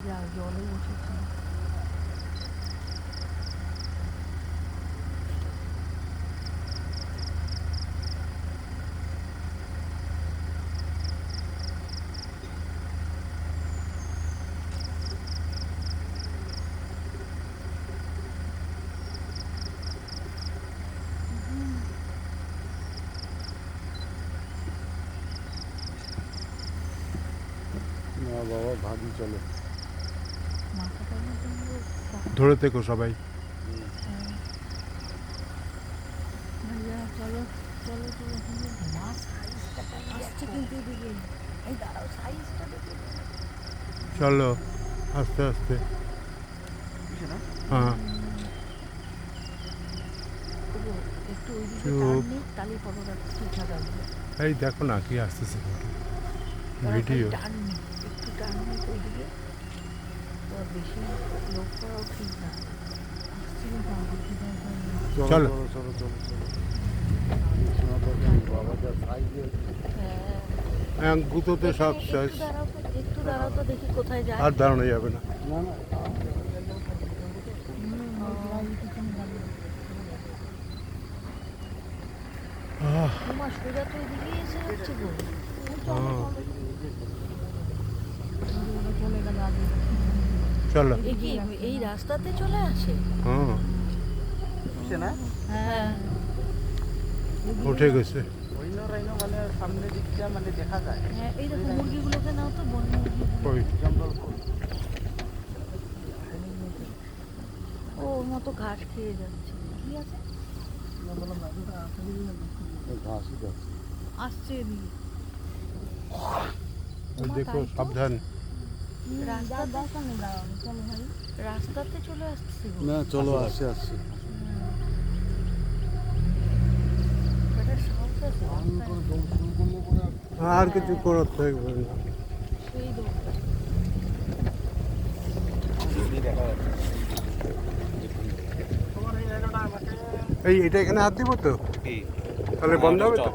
জলে উঠেছে। না বাবা, ভাবি চলো। ধরে থেকো সবাই। ভাইয়া চলো চলো চলো, মাছ আসছে কিন্তু এদিকে। এই দাঁড়াও, সাইজটা দেখে। চলো আস্তে আস্তে। হ্যাঁ একটু ওইদিকে চুপ। টার্ন নিক, তাহলে ফটোটা ঠিকঠাক আসবে। এই দেখো না কি আসতেছে তারা ভিডিও। টার্ন নিক, একটু টার্ন নিক ওইদিকে। তো বেশি লোক করাও ঠিক না। আসছে কিন্তু আমাদের চলো। চলো চলো চলো চলো। বাবা যা সাইজে। হ্যাঁ গুঁতোতে সব শেষ। একটু দাঁড়াও তো দেখি কোথায় যায়। আর দাঁড়ানো যাবে না। না না, তোমার সোজা তো এদিকে এসে যাচ্ছে গো। হ্যাঁ চলে গেল আগে। চলো। এ কি এই রাস্তাতে চলে আসে? হ্যাঁ হ্যাঁ, উঠে গেছে। মানে সামনে দিকটা মানে দেখা যায়। হ্যাঁ, এই দেখো মুরগিগুলোকে নাও তো, বন মুরগি। ওই জঙ্গল ও ওর মতো ঘাস খেয়ে যাচ্ছে। কি আছে? ঘাসই যাচ্ছে। আসছে এদিকে। ওই দেখো সাবধান। রাস্তাতে চলে আসছে গো। না চলো, আসছে আসছে। বেটার সাহস আছে রাস্তায়। আর কিছু করতে থাকবে না। সেই দৌড়টা। এই এটা এখানে হাত দিব তো, তাহলে বন্ধ হবে তো।